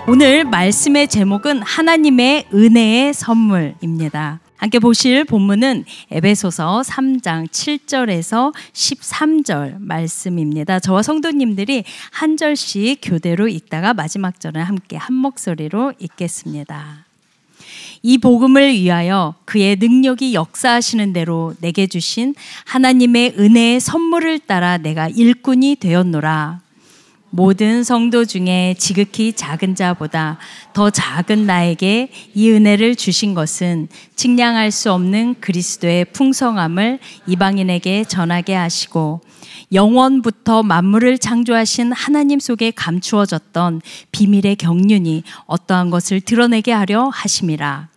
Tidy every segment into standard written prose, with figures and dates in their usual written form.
오늘 말씀의 제목은 하나님의 은혜의 선물입니다. 함께 보실 본문은 에베소서 3장 7절에서 13절 말씀입니다. 저와 성도님들이 한 절씩 교대로 읽다가 마지막 절은 함께 한 목소리로 읽겠습니다. 이 복음을 위하여 그의 능력이 역사하시는 대로 내게 주신 하나님의 은혜의 선물을 따라 내가 일꾼이 되었노라. 모든 성도 중에 지극히 작은 자보다 더 작은 나에게 이 은혜를 주신 것은 측량할 수 없는 그리스도의 풍성함을 이방인에게 전하게 하시고 영원부터 만물을 창조하신 하나님 속에 감추어졌던 비밀의 경륜이 어떠한 것을 드러내게 하려 하심이라.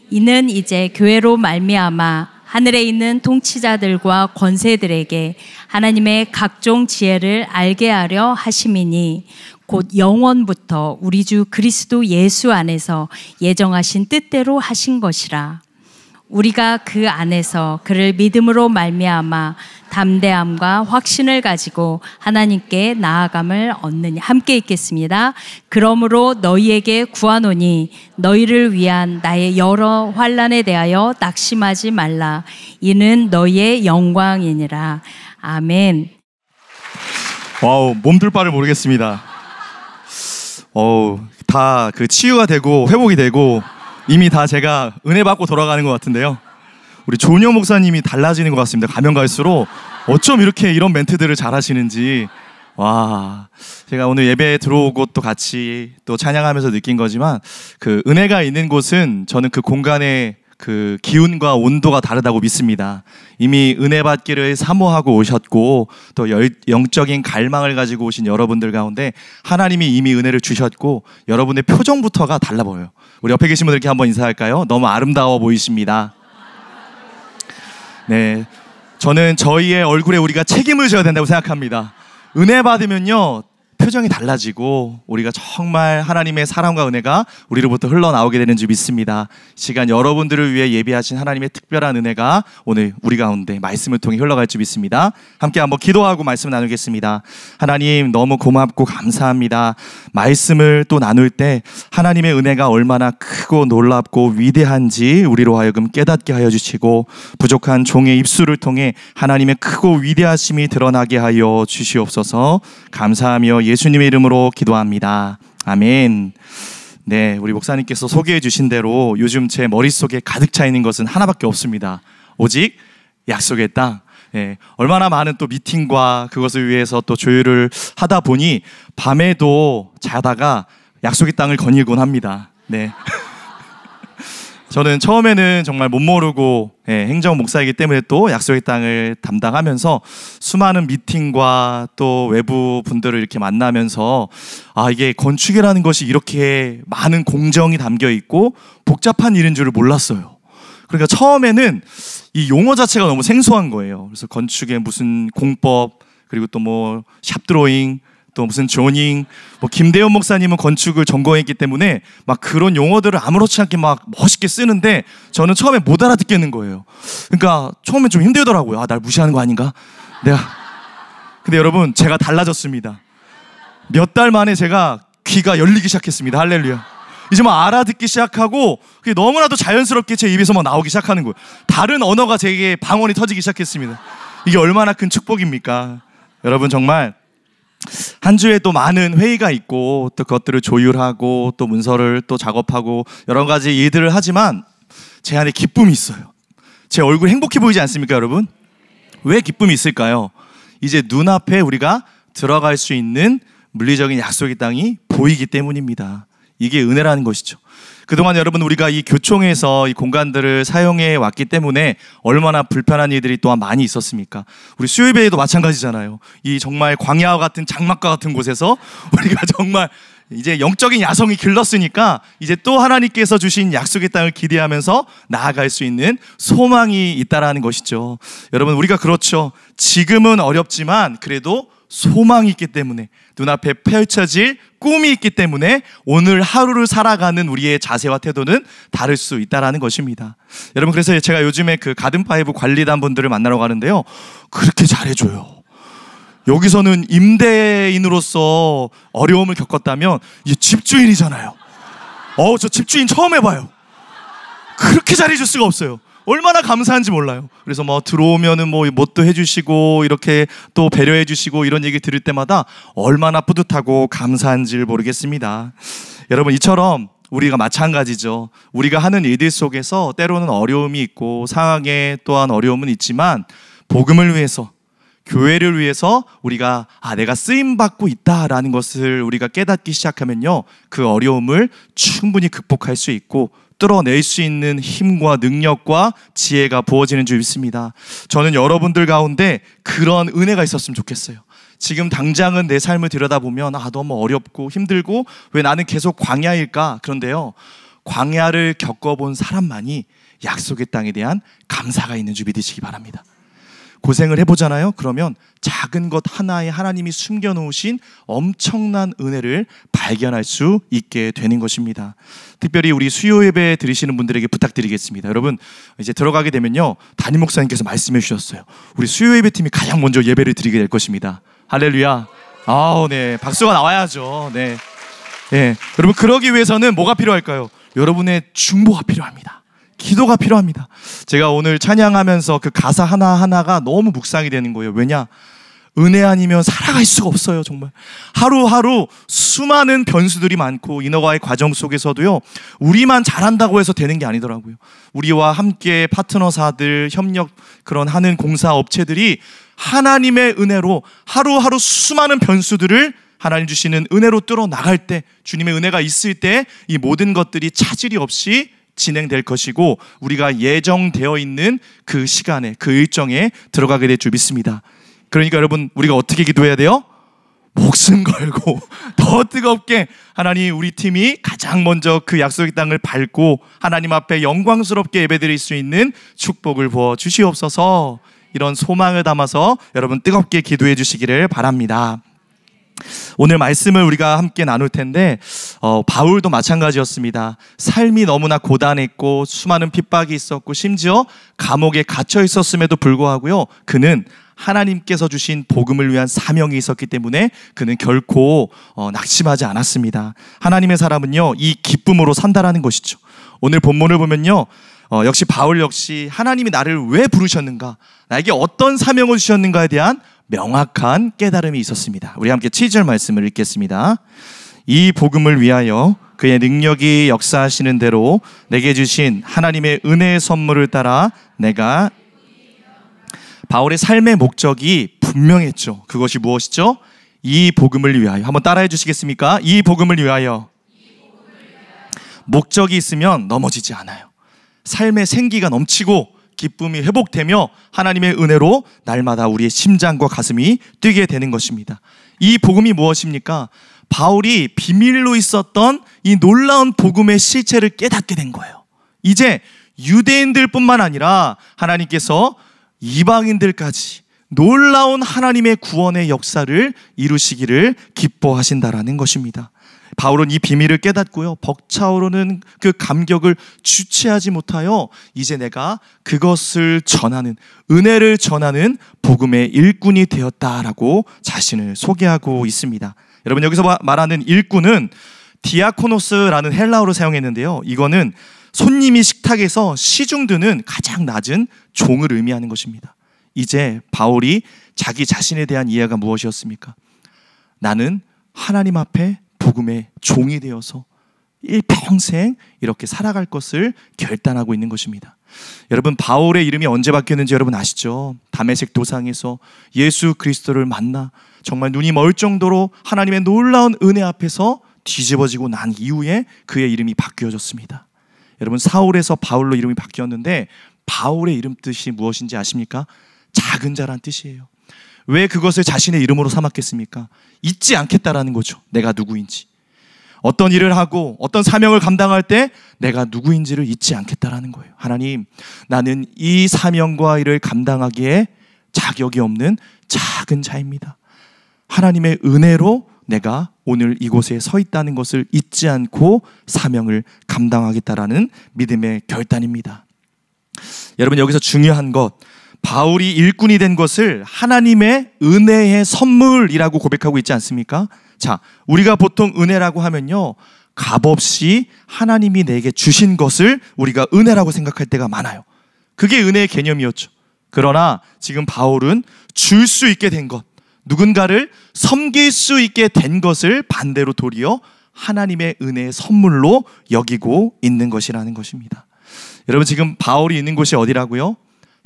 이는 이제 교회로 말미암아 하늘에 있는 통치자들과 권세들에게 하나님의 각종 지혜를 알게 하려 하심이니 곧 영원부터 우리 주 그리스도 예수 안에서 예정하신 뜻대로 하신 것이라. 우리가 그 안에서 그를 믿음으로 말미암아 담대함과 확신을 가지고 하나님께 나아감을 얻느니. 함께 읽겠습니다. 그러므로 너희에게 구하노니 너희를 위한 나의 여러 환난에 대하여 낙심하지 말라. 이는 너희의 영광이니라. 아멘. 와우, 몸둘 바를 모르겠습니다. 다 그 치유가 되고 회복이 되고 이미 다 제가 은혜 받고 돌아가는 것 같은데요. 우리 조은영 목사님이 달라지는 것 같습니다. 가면 갈수록 어쩜 이렇게 이런 멘트들을 잘하시는지. 와, 제가 오늘 예배에 들어오고 또 같이 또 찬양하면서 느낀 거지만 그 은혜가 있는 곳은 저는 그 공간의 그 기운과 온도가 다르다고 믿습니다. 이미 은혜 받기를 사모하고 오셨고 또 영적인 갈망을 가지고 오신 여러분들 가운데 하나님이 이미 은혜를 주셨고 여러분의 표정부터가 달라 보여요. 우리 옆에 계신 분들께 한번 인사할까요? 너무 아름다워 보이십니다. 네, 저는 저희의 얼굴에 우리가 책임을 져야 된다고 생각합니다. 은혜 받으면요 표정이 달라지고 우리가 정말 하나님의 사랑과 은혜가 우리로부터 흘러나오게 되는 줄 믿습니다. 시간 여러분들을 위해 예비하신 하나님의 특별한 은혜가 오늘 우리 가운데 말씀을 통해 흘러갈 줄 믿습니다. 함께 한번 기도하고 말씀 나누겠습니다. 하나님, 너무 고맙고 감사합니다. 말씀을 또 나눌 때 하나님의 은혜가 얼마나 크고 놀랍고 위대한지 우리로 하여금 깨닫게 하여 주시고 부족한 종의 입술을 통해 하나님의 크고 위대하심이 드러나게 하여 주시옵소서. 감사하며 예수님의 이름으로 기도합니다. 아멘. 네, 우리 목사님께서 소개해 주신 대로 요즘 제 머릿속에 가득 차 있는 것은 하나밖에 없습니다. 오직 약속의 땅. 네, 얼마나 많은 또 미팅과 그것을 위해서 또 조율을 하다 보니 밤에도 자다가 약속의 땅을 거닐곤 합니다. 네. 저는 처음에는 정말 못 모르고 행정 목사이기 때문에 또 약속의 땅을 담당하면서 수많은 미팅과 또 외부 분들을 이렇게 만나면서 이게 건축이라는 것이 이렇게 많은 공정이 담겨 있고 복잡한 일인 줄을 몰랐어요. 그러니까 처음에는 이 용어 자체가 너무 생소한 거예요. 그래서 건축의 무슨 공법, 그리고 또 뭐 샵드로잉, 또 무슨 조닝, 뭐 김대현 목사님은 건축을 전공했기 때문에 막 그런 용어들을 아무렇지 않게 막 멋있게 쓰는데 저는 처음에 못 알아듣겠는 거예요. 그러니까 처음엔 좀 힘들더라고요. 날 무시하는 거 아닌가? 근데 여러분, 제가 달라졌습니다. 몇 달 만에 제가 귀가 열리기 시작했습니다. 할렐루야. 이제 막 알아듣기 시작하고 그게 너무나도 자연스럽게 제 입에서 막 나오기 시작하는 거예요. 다른 언어가 제게 방언이 터지기 시작했습니다. 이게 얼마나 큰 축복입니까? 여러분, 정말 한 주에 또 많은 회의가 있고 또 그것들을 조율하고 또 문서를 또 작업하고 여러 가지 일들을 하지만 제 안에 기쁨이 있어요. 제 얼굴 행복해 보이지 않습니까, 여러분? 왜 기쁨이 있을까요? 이제 눈앞에 우리가 들어갈 수 있는 물리적인 약속의 땅이 보이기 때문입니다. 이게 은혜라는 것이죠. 그동안 여러분, 우리가 이 교총에서 이 공간들을 사용해 왔기 때문에 얼마나 불편한 일들이 또한 많이 있었습니까? 우리 수요예배에도 마찬가지잖아요. 이 정말 광야와 같은 장막과 같은 곳에서 우리가 정말 이제 영적인 야성이 길렀으니까 이제 또 하나님께서 주신 약속의 땅을 기대하면서 나아갈 수 있는 소망이 있다라는 것이죠. 여러분, 우리가 그렇죠. 지금은 어렵지만 그래도 소망이 있기 때문에, 눈앞에 펼쳐질 꿈이 있기 때문에 오늘 하루를 살아가는 우리의 자세와 태도는 다를 수 있다는 것입니다. 여러분, 그래서 제가 요즘에 그 가든파이브 관리단 분들을 만나러 가는데요, 그렇게 잘해줘요. 여기서는 임대인으로서 어려움을 겪었다면 이제 집주인이잖아요. 저 집주인 처음 해봐요. 그렇게 잘해줄 수가 없어요. 얼마나 감사한지 몰라요. 그래서 뭐 들어오면은 뭐 뭣도 해주시고 이렇게 또 배려해주시고 이런 얘기 들을 때마다 얼마나 뿌듯하고 감사한지를 모르겠습니다. 여러분, 이처럼 우리가 마찬가지죠. 우리가 하는 일들 속에서 때로는 어려움이 있고 상황에 또한 어려움은 있지만 복음을 위해서, 교회를 위해서 우리가 내가 쓰임받고 있다라는 것을 우리가 깨닫기 시작하면요, 그 어려움을 충분히 극복할 수 있고 뚫어낼 수 있는 힘과 능력과 지혜가 부어지는 줄 믿습니다. 저는 여러분들 가운데 그런 은혜가 있었으면 좋겠어요. 지금 당장은 내 삶을 들여다보면 너무 어렵고 힘들고 왜 나는 계속 광야일까? 그런데요, 광야를 겪어본 사람만이 약속의 땅에 대한 감사가 있는 줄 믿으시기 바랍니다. 고생을 해보잖아요. 그러면 작은 것 하나에 하나님이 숨겨놓으신 엄청난 은혜를 발견할 수 있게 되는 것입니다. 특별히 우리 수요 예배 드리시는 분들에게 부탁드리겠습니다. 여러분, 이제 들어가게 되면요, 담임 목사님께서 말씀해 주셨어요. 우리 수요 예배 팀이 가장 먼저 예배를 드리게 될 것입니다. 할렐루야. 네, 박수가 나와야죠. 네. 여러분, 그러기 위해서는 뭐가 필요할까요? 여러분의 중보가 필요합니다. 기도가 필요합니다. 제가 오늘 찬양하면서 그 가사 하나하나가 너무 묵상이 되는 거예요. 왜냐? 은혜 아니면 살아갈 수가 없어요. 정말 하루하루 수많은 변수들이 많고 인허가의 과정 속에서도요, 우리만 잘한다고 해서 되는 게 아니더라고요. 우리와 함께 파트너사들, 협력 그런 하는 공사 업체들이 하나님의 은혜로 하루하루 수많은 변수들을 하나님 주시는 은혜로 뚫어 나갈 때, 주님의 은혜가 있을 때 이 모든 것들이 차질이 없이 진행될 것이고 우리가 예정되어 있는 그 시간에, 그 일정에 들어가게 될 줄 믿습니다. 그러니까 여러분, 우리가 어떻게 기도해야 돼요? 목숨 걸고 더 뜨겁게 하나님, 우리 팀이 가장 먼저 그 약속의 땅을 밟고 하나님 앞에 영광스럽게 예배드릴 수 있는 축복을 부어 주시옵소서. 이런 소망을 담아서 여러분 뜨겁게 기도해 주시기를 바랍니다. 오늘 말씀을 우리가 함께 나눌 텐데 바울도 마찬가지였습니다. 삶이 너무나 고단했고 수많은 핍박이 있었고 심지어 감옥에 갇혀 있었음에도 불구하고요, 그는 하나님께서 주신 복음을 위한 사명이 있었기 때문에 그는 결코 낙심하지 않았습니다. 하나님의 사람은요, 이 기쁨으로 산다라는 것이죠. 오늘 본문을 보면요, 역시 바울 역시 하나님이 나를 왜 부르셨는가, 나에게 어떤 사명을 주셨는가에 대한 명확한 깨달음이 있었습니다. 우리 함께 7절 말씀을 읽겠습니다. 이 복음을 위하여 그의 능력이 역사하시는 대로 내게 주신 하나님의 은혜의 선물을 따라 내가, 바울의 삶의 목적이 분명했죠. 그것이 무엇이죠? 이 복음을 위하여. 한번 따라해 주시겠습니까? 이 복음을 위하여. 목적이 있으면 넘어지지 않아요. 삶의 생기가 넘치고 기쁨이 회복되며 하나님의 은혜로 날마다 우리의 심장과 가슴이 뛰게 되는 것입니다. 이 복음이 무엇입니까? 바울이 비밀로 있었던 이 놀라운 복음의 실체를 깨닫게 된 거예요. 이제 유대인들뿐만 아니라 하나님께서 이방인들까지 놀라운 하나님의 구원의 역사를 이루시기를 기뻐하신다라는 것입니다. 바울은 이 비밀을 깨닫고요, 벅차오르는 그 감격을 주체하지 못하여 이제 내가 그것을 전하는, 은혜를 전하는 복음의 일꾼이 되었다라고 자신을 소개하고 있습니다. 여러분, 여기서 말하는 일꾼은 디아코노스라는 헬라어로 사용했는데요, 이거는 손님이 식탁에서 시중 드는 가장 낮은 종을 의미하는 것입니다. 이제 바울이 자기 자신에 대한 이해가 무엇이었습니까? 나는 하나님 앞에 복음의 종이 되어서 일평생 이렇게 살아갈 것을 결단하고 있는 것입니다. 여러분, 바울의 이름이 언제 바뀌었는지 여러분 아시죠? 다메섹 도상에서 예수 그리스도를 만나 정말 눈이 멀 정도로 하나님의 놀라운 은혜 앞에서 뒤집어지고 난 이후에 그의 이름이 바뀌어졌습니다. 여러분, 사울에서 바울로 이름이 바뀌었는데 바울의 이름 뜻이 무엇인지 아십니까? 작은 자란 뜻이에요. 왜 그것을 자신의 이름으로 삼았겠습니까? 잊지 않겠다라는 거죠. 내가 누구인지. 어떤 일을 하고 어떤 사명을 감당할 때 내가 누구인지를 잊지 않겠다라는 거예요. 하나님, 나는 이 사명과 일을 감당하기에 자격이 없는 작은 자입니다. 하나님의 은혜로 내가 오늘 이곳에 서 있다는 것을 잊지 않고 사명을 감당하겠다라는 믿음의 결단입니다. 여러분, 여기서 중요한 것, 바울이 일꾼이 된 것을 하나님의 은혜의 선물이라고 고백하고 있지 않습니까? 자, 우리가 보통 은혜라고 하면요, 값없이 하나님이 내게 주신 것을 우리가 은혜라고 생각할 때가 많아요. 그게 은혜의 개념이었죠. 그러나 지금 바울은 줄 수 있게 된 것, 누군가를 섬길 수 있게 된 것을 반대로 도리어 하나님의 은혜의 선물로 여기고 있는 것이라는 것입니다. 여러분, 지금 바울이 있는 곳이 어디라고요?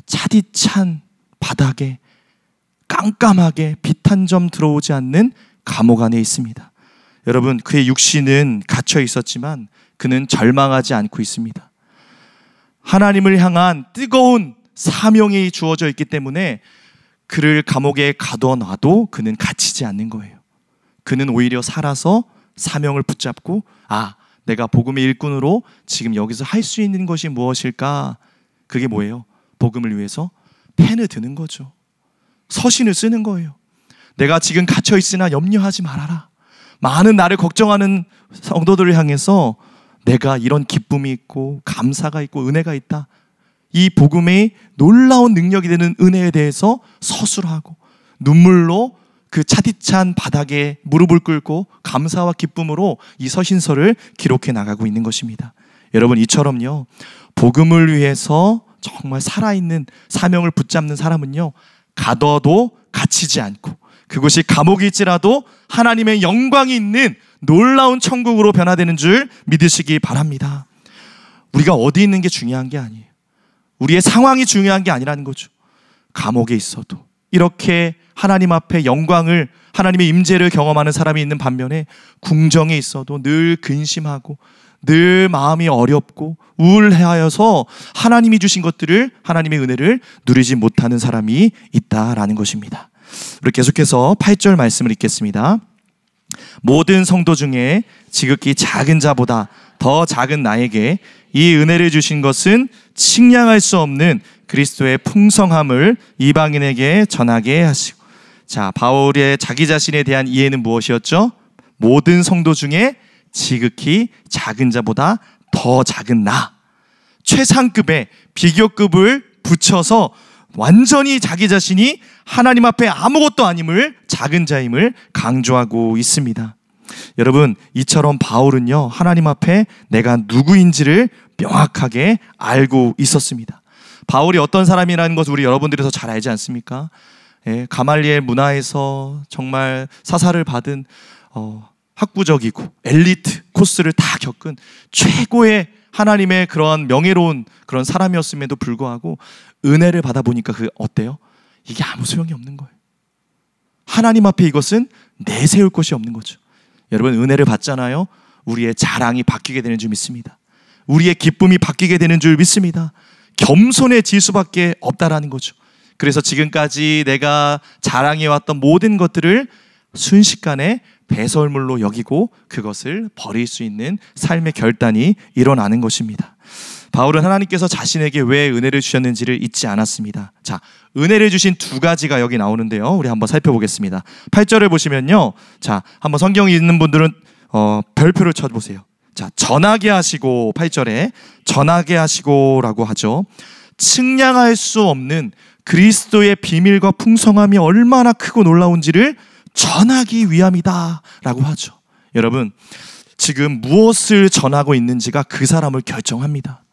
차디찬 바닥에 깜깜하게 빛 한 점 들어오지 않는 감옥 안에 있습니다. 여러분, 그의 육신은 갇혀 있었지만 그는 절망하지 않고 있습니다. 하나님을 향한 뜨거운 사명이 주어져 있기 때문에 그를 감옥에 가둬놔도 그는 갇히지 않는 거예요. 그는 오히려 살아서 사명을 붙잡고, 내가 복음의 일꾼으로 지금 여기서 할 수 있는 것이 무엇일까? 그게 뭐예요? 복음을 위해서 펜을 드는 거죠. 서신을 쓰는 거예요. 내가 지금 갇혀 있으나 염려하지 말아라. 많은 나를 걱정하는 성도들을 향해서 내가 이런 기쁨이 있고 감사가 있고 은혜가 있다. 이 복음의 놀라운 능력이 되는 은혜에 대해서 서술하고 눈물로 그 차디찬 바닥에 무릎을 꿇고 감사와 기쁨으로 이 서신서를 기록해 나가고 있는 것입니다. 여러분, 이처럼요, 복음을 위해서 정말 살아있는 사명을 붙잡는 사람은요, 가둬도 갇히지 않고 그곳이 감옥일지라도 하나님의 영광이 있는 놀라운 천국으로 변화되는 줄 믿으시기 바랍니다. 우리가 어디 있는 게 중요한 게 아니에요. 우리의 상황이 중요한 게 아니라는 거죠. 감옥에 있어도 이렇게 하나님 앞에 영광을, 하나님의 임재를 경험하는 사람이 있는 반면에 궁정에 있어도 늘 근심하고 늘 마음이 어렵고 우울해하여서 하나님이 주신 것들을, 하나님의 은혜를 누리지 못하는 사람이 있다라는 것입니다. 우리 계속해서 8절 말씀을 읽겠습니다. 모든 성도 중에 지극히 작은 자보다 더 작은 나에게 이 은혜를 주신 것은 측량할 수 없는 그리스도의 풍성함을 이방인에게 전하게 하시고. 자, 바울의 자기 자신에 대한 이해는 무엇이었죠? 모든 성도 중에 지극히 작은 자보다 더 작은 나, 최상급의 비교급을 붙여서 완전히 자기 자신이 하나님 앞에 아무것도 아님을, 작은 자임을 강조하고 있습니다. 여러분, 이처럼 바울은요, 하나님 앞에 내가 누구인지를 명확하게 알고 있었습니다. 바울이 어떤 사람이라는 것을 우리 여러분들이 더 잘 알지 않습니까? 가말리엘 문화에서 정말 사사를 받은 학구적이고 엘리트 코스를 다 겪은 최고의 하나님의 그러한 명예로운 그런 사람이었음에도 불구하고 은혜를 받아보니까 그 어때요? 이게 아무 소용이 없는 거예요. 하나님 앞에 이것은 내세울 것이 없는 거죠. 여러분, 은혜를 받잖아요. 우리의 자랑이 바뀌게 되는 줄 믿습니다. 우리의 기쁨이 바뀌게 되는 줄 믿습니다. 겸손해질 수밖에 없다라는 거죠. 그래서 지금까지 내가 자랑해왔던 모든 것들을 순식간에 배설물로 여기고 그것을 버릴 수 있는 삶의 결단이 일어나는 것입니다. 바울은 하나님께서 자신에게 왜 은혜를 주셨는지를 잊지 않았습니다. 자, 은혜를 주신 두 가지가 여기 나오는데요. 우리 한번 살펴보겠습니다. 8절을 보시면요. 자, 한번 성경 읽는 분들은 별표를 쳐보세요. 자, 전하게 하시고, 8절에 전하게 하시고라고 하죠. 측량할 수 없는 그리스도의 비밀과 풍성함이 얼마나 크고 놀라운지를 전하기 위함이다 라고 하죠. 여러분, 지금 무엇을 전하고 있는지가 그 사람을 결정합니다.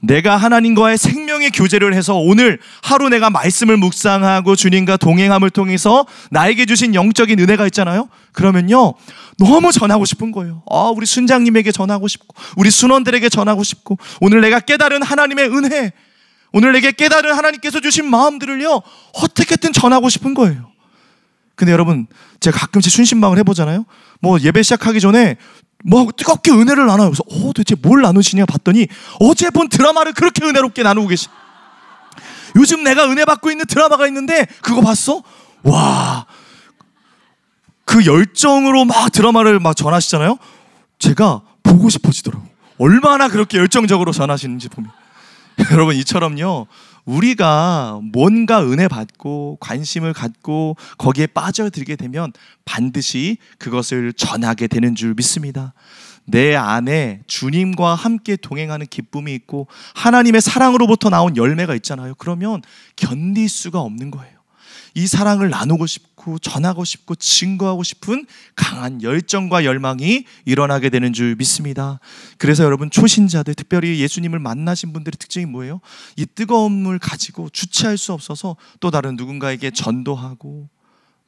내가 하나님과의 생명의 교제를 해서 오늘 하루 내가 말씀을 묵상하고 주님과 동행함을 통해서 나에게 주신 영적인 은혜가 있잖아요. 그러면요, 너무 전하고 싶은 거예요. 우리 순장님에게 전하고 싶고, 우리 순원들에게 전하고 싶고, 오늘 내가 깨달은 하나님의 은혜, 오늘 내게 깨달은 하나님께서 주신 마음들을요, 어떻게든 전하고 싶은 거예요. 근데 여러분, 제가 가끔씩 순신방을 해보잖아요. 예배 시작하기 전에 뜨겁게 은혜를 나눠요. 그래서 도대체 뭘 나누시냐 봤더니 어제 본 드라마를 그렇게 은혜롭게 나누고 계시. 요즘 내가 은혜 받고 있는 드라마가 있는데 그거 봤어? 와, 그 열정으로 막 드라마를 막 전하시잖아요. 제가 보고 싶어지더라고요. 얼마나 그렇게 열정적으로 전하시는지 보면. 여러분, 이처럼요, 우리가 뭔가 은혜 받고 관심을 갖고 거기에 빠져들게 되면 반드시 그것을 전하게 되는 줄 믿습니다. 내 안에 주님과 함께 동행하는 기쁨이 있고 하나님의 사랑으로부터 나온 열매가 있잖아요. 그러면 견딜 수가 없는 거예요. 이 사랑을 나누고 싶고 전하고 싶고 증거하고 싶은 강한 열정과 열망이 일어나게 되는 줄 믿습니다. 그래서 여러분, 초신자들, 특별히 예수님을 만나신 분들의 특징이 뭐예요? 이 뜨거움을 가지고 주체할 수 없어서 또 다른 누군가에게 전도하고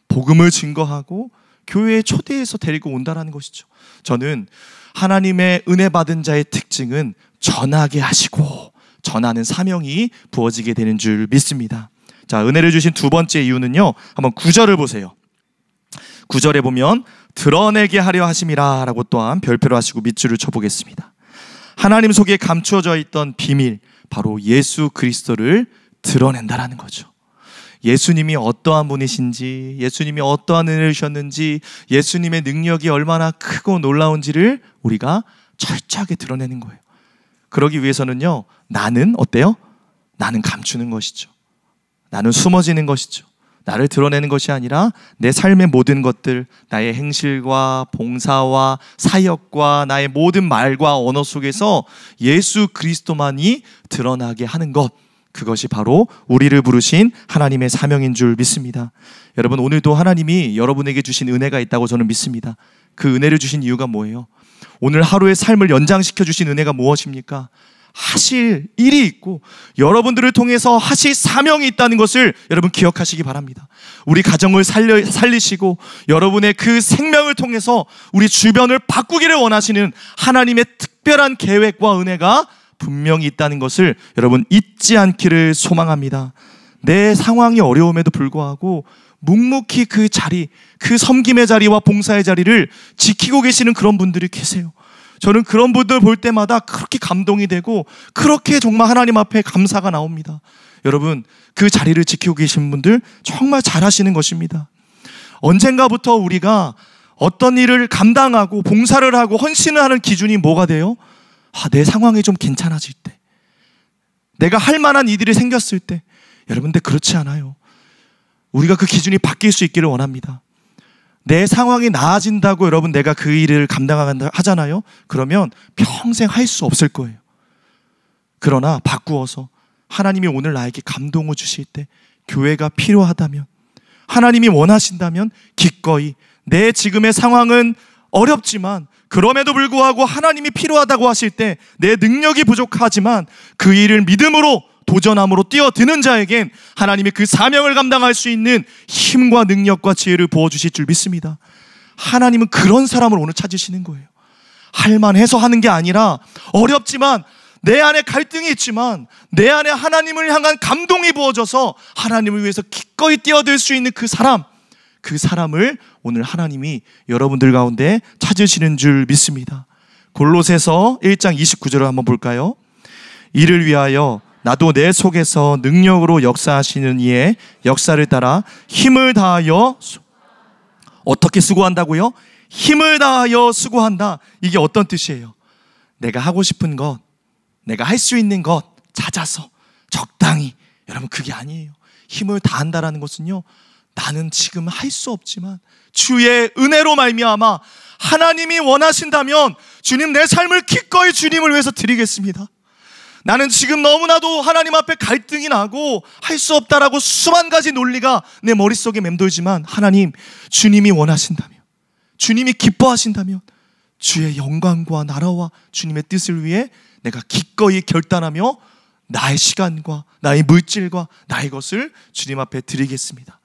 복음을 증거하고 교회에 초대해서 데리고 온다는 것이죠. 저는 하나님의 은혜 받은 자의 특징은 전하게 하시고 전하는 사명이 부어지게 되는 줄 믿습니다. 자, 은혜를 주신 두 번째 이유는요, 한번 9절을 보세요. 9절에 보면 드러내게 하려 하심이라 라고 또한 별표로 하시고 밑줄을 쳐보겠습니다. 하나님 속에 감추어져 있던 비밀, 바로 예수 그리스도를 드러낸다라는 거죠. 예수님이 어떠한 분이신지, 예수님이 어떠한 은혜를 주셨는지, 예수님의 능력이 얼마나 크고 놀라운지를 우리가 철저하게 드러내는 거예요. 그러기 위해서는요, 나는 어때요? 나는 감추는 것이죠. 나는 숨어지는 것이죠. 나를 드러내는 것이 아니라 내 삶의 모든 것들, 나의 행실과 봉사와 사역과 나의 모든 말과 언어 속에서 예수 그리스도만이 드러나게 하는 것, 그것이 바로 우리를 부르신 하나님의 사명인 줄 믿습니다. 여러분, 오늘도 하나님이 여러분에게 주신 은혜가 있다고 저는 믿습니다. 그 은혜를 주신 이유가 뭐예요? 오늘 하루의 삶을 연장시켜 주신 은혜가 무엇입니까? 하실 일이 있고 여러분들을 통해서 하실 사명이 있다는 것을 여러분 기억하시기 바랍니다. 우리 가정을 살리시고 여러분의 그 생명을 통해서 우리 주변을 바꾸기를 원하시는 하나님의 특별한 계획과 은혜가 분명히 있다는 것을 여러분 잊지 않기를 소망합니다. 내 상황이 어려움에도 불구하고 묵묵히 그 자리, 그 섬김의 자리와 봉사의 자리를 지키고 계시는 그런 분들이 계세요. 저는 그런 분들 볼 때마다 그렇게 감동이 되고 그렇게 정말 하나님 앞에 감사가 나옵니다. 여러분, 그 자리를 지키고 계신 분들 정말 잘하시는 것입니다. 언젠가부터 우리가 어떤 일을 감당하고 봉사를 하고 헌신을 하는 기준이 뭐가 돼요? 내 상황이 좀 괜찮아질 때, 내가 할 만한 일들이 생겼을 때. 여러분들, 그렇지 않아요. 우리가 그 기준이 바뀔 수 있기를 원합니다. 내 상황이 나아진다고 여러분 내가 그 일을 감당한다 하잖아요. 그러면 평생 할 수 없을 거예요. 그러나 바꾸어서 하나님이 오늘 나에게 감동을 주실 때, 교회가 필요하다면, 하나님이 원하신다면 기꺼이 내 지금의 상황은 어렵지만 그럼에도 불구하고 하나님이 필요하다고 하실 때 내 능력이 부족하지만 그 일을 믿음으로 도전함으로 뛰어드는 자에겐 하나님이 그 사명을 감당할 수 있는 힘과 능력과 지혜를 부어주실 줄 믿습니다. 하나님은 그런 사람을 오늘 찾으시는 거예요. 할만해서 하는 게 아니라 어렵지만 내 안에 갈등이 있지만 내 안에 하나님을 향한 감동이 부어져서 하나님을 위해서 기꺼이 뛰어들 수 있는 그 사람을 오늘 하나님이 여러분들 가운데 찾으시는 줄 믿습니다. 골로새서 1장 29절을 한번 볼까요? 이를 위하여 나도 내 속에서 능력으로 역사하시는 이의 역사를 따라 힘을 다하여, 어떻게 수고한다고요? 힘을 다하여 수고한다. 이게 어떤 뜻이에요? 내가 하고 싶은 것, 내가 할 수 있는 것 찾아서 적당히. 여러분, 그게 아니에요. 힘을 다한다라는 것은요, 나는 지금 할 수 없지만 주의 은혜로 말미암아 하나님이 원하신다면 주님, 내 삶을 기꺼이 주님을 위해서 드리겠습니다. 나는 지금 너무나도 하나님 앞에 갈등이 나고 할 수 없다라고 수만 가지 논리가 내 머릿속에 맴돌지만, 하나님, 주님이 원하신다면, 주님이 기뻐하신다면 주의 영광과 나라와 주님의 뜻을 위해 내가 기꺼이 결단하며 나의 시간과 나의 물질과 나의 것을 주님 앞에 드리겠습니다.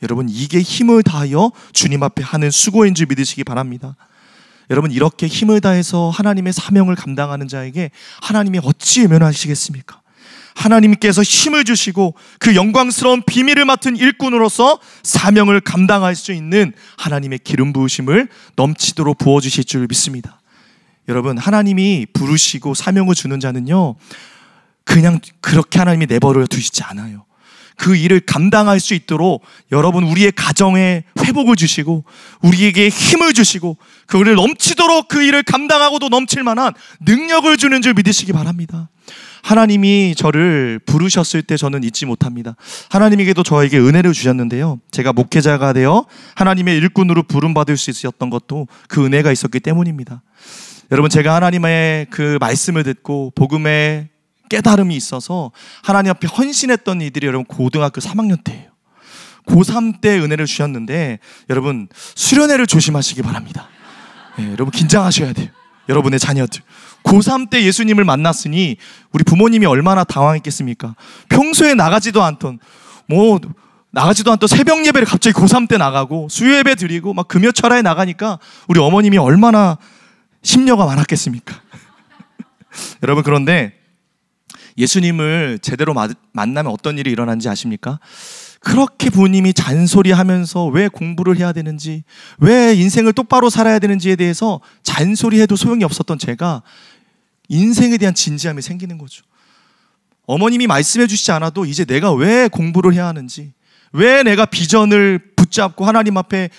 여러분, 이게 힘을 다하여 주님 앞에 하는 수고인 줄 믿으시기 바랍니다. 여러분, 이렇게 힘을 다해서 하나님의 사명을 감당하는 자에게 하나님이 어찌 외면하시겠습니까? 하나님께서 힘을 주시고 그 영광스러운 비밀을 맡은 일꾼으로서 사명을 감당할 수 있는 하나님의 기름 부으심을 넘치도록 부어주실 줄 믿습니다. 여러분, 하나님이 부르시고 사명을 주는 자는요, 그냥 그렇게 하나님이 내버려 두시지 않아요. 그 일을 감당할 수 있도록 여러분, 우리의 가정에 회복을 주시고 우리에게 힘을 주시고 그를 넘치도록 그 일을 감당하고도 넘칠 만한 능력을 주는 줄 믿으시기 바랍니다. 하나님이 저를 부르셨을 때 저는 잊지 못합니다. 하나님에게도 저에게 은혜를 주셨는데요, 제가 목회자가 되어 하나님의 일꾼으로 부름받을 수 있었던 것도 그 은혜가 있었기 때문입니다. 여러분, 제가 하나님의 그 말씀을 듣고 복음의 깨달음이 있어서 하나님 앞에 헌신했던 이들이 여러분 고등학교 3학년 때예요. 고3 때 은혜를 주셨는데 여러분 수련회를 조심하시기 바랍니다. 네, 여러분 긴장하셔야 돼요. 여러분의 자녀들 고3 때 예수님을 만났으니 우리 부모님이 얼마나 당황했겠습니까? 평소에 나가지도 않던 새벽 예배를 갑자기 고3 때 나가고 수요 예배 드리고 막 금요철야에 나가니까 우리 어머님이 얼마나 심려가 많았겠습니까? 여러분, 그런데 예수님을 제대로 만나면 어떤 일이 일어난지 아십니까? 그렇게 부모님이 잔소리하면서 왜 공부를 해야 되는지, 왜 인생을 똑바로 살아야 되는지에 대해서 잔소리해도 소용이 없었던 제가 인생에 대한 진지함이 생기는 거죠. 어머님이 말씀해 주시지 않아도 이제 내가 왜 공부를 해야 하는지, 왜 내가 비전을 붙잡고 하나님 앞에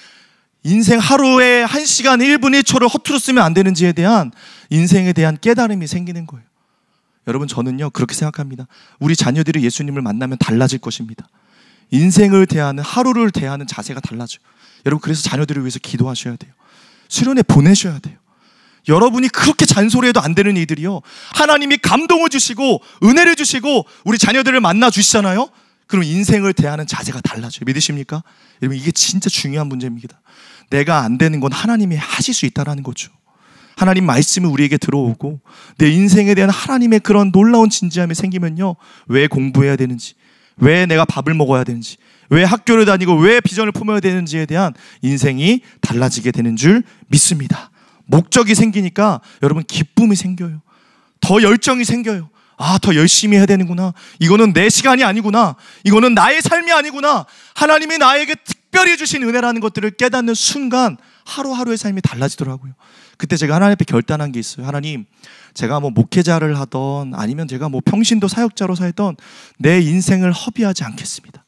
인생 하루에 1시간 1분 1초를 허투루 쓰면 안 되는지에 대한 인생에 대한 깨달음이 생기는 거예요. 여러분, 저는요 그렇게 생각합니다. 우리 자녀들이 예수님을 만나면 달라질 것입니다. 인생을 대하는, 하루를 대하는 자세가 달라져요. 여러분, 그래서 자녀들을 위해서 기도하셔야 돼요. 수련회 보내셔야 돼요. 여러분이 그렇게 잔소리해도 안 되는 이들이요, 하나님이 감동을 주시고 은혜를 주시고 우리 자녀들을 만나 주시잖아요. 그럼 인생을 대하는 자세가 달라져요. 믿으십니까? 여러분, 이게 진짜 중요한 문제입니다. 내가 안 되는 건 하나님이 하실 수 있다는 거죠. 하나님 말씀이 우리에게 들어오고 내 인생에 대한 하나님의 그런 놀라운 진지함이 생기면요, 왜 공부해야 되는지, 왜 내가 밥을 먹어야 되는지, 왜 학교를 다니고 왜 비전을 품어야 되는지에 대한 인생이 달라지게 되는 줄 믿습니다. 목적이 생기니까 여러분 기쁨이 생겨요. 더 열정이 생겨요. 아, 더 열심히 해야 되는구나. 이거는 내 시간이 아니구나. 이거는 나의 삶이 아니구나. 하나님이 나에게 특별히 주신 은혜라는 것들을 깨닫는 순간 하루하루의 삶이 달라지더라고요. 그때 제가 하나님 앞에 결단한 게 있어요. 하나님, 제가 목회자를 하던 아니면 제가 평신도 사역자로 살던 내 인생을 허비하지 않겠습니다.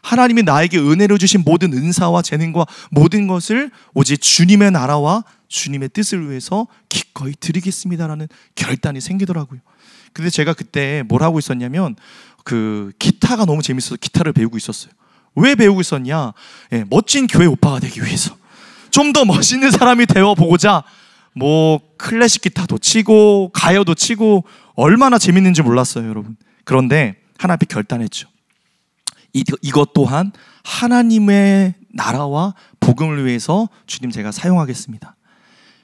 하나님이 나에게 은혜로 주신 모든 은사와 재능과 모든 것을 오직 주님의 나라와 주님의 뜻을 위해서 기꺼이 드리겠습니다라는 결단이 생기더라고요. 근데 제가 그때 뭘 하고 있었냐면 기타가 너무 재밌어서 기타를 배우고 있었어요. 왜 배우고 있었냐? 멋진 교회 오빠가 되기 위해서, 좀 더 멋있는 사람이 되어보고자 클래식 기타도 치고 가요도 치고 얼마나 재밌는지 몰랐어요, 여러분. 그런데 하나 앞에 결단했죠. 이것 또한 하나님의 나라와 복음을 위해서 주님 제가 사용하겠습니다.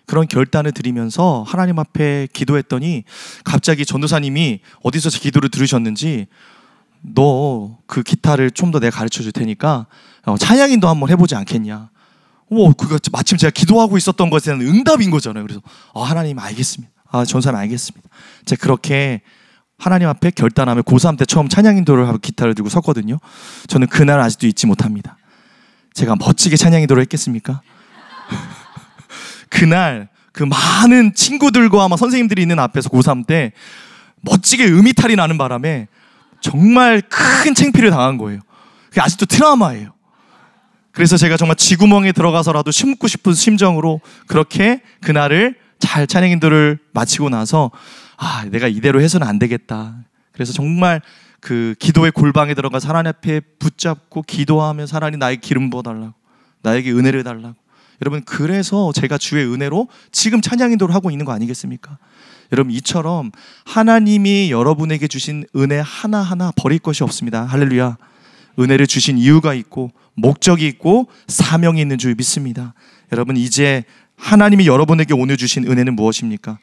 그런 결단을 드리면서 하나님 앞에 기도했더니 갑자기 전도사님이 어디서 제 기도를 들으셨는지, 너 그 기타를 좀 더 내가 가르쳐 줄 테니까 찬양인도 한번 해보지 않겠냐. 그거 마침 제가 기도하고 있었던 것에 대한 응답인 거잖아요. 그래서 하나님 알겠습니다. 전사님 알겠습니다. 제가 그렇게 하나님 앞에 결단하며 고3 때 처음 찬양인도를 하고 기타를 들고 섰거든요. 저는 그날 아직도 잊지 못합니다. 제가 멋지게 찬양인도를 했겠습니까? 그날 그 많은 친구들과 선생님들이 있는 앞에서 고3 때 멋지게 음이탈이 나는 바람에 정말 큰 창피를 당한 거예요. 그게 아직도 트라우마예요. 그래서 제가 정말 쥐구멍에 들어가서라도 심고 싶은 심정으로 그렇게 그날을 잘 찬양인도를 마치고 나서 내가 이대로 해서는 안 되겠다. 그래서 정말 그 기도의 골방에 들어가서 하나님 앞에 붙잡고 기도하면서 하나님 나에게 기름 부어달라고, 나에게 은혜를 달라고. 여러분, 그래서 제가 주의 은혜로 지금 찬양인도를 하고 있는 거 아니겠습니까? 여러분, 이처럼 하나님이 여러분에게 주신 은혜 하나하나 버릴 것이 없습니다. 할렐루야. 은혜를 주신 이유가 있고 목적이 있고 사명이 있는 줄 믿습니다. 여러분, 이제 하나님이 여러분에게 오늘 주신 은혜는 무엇입니까?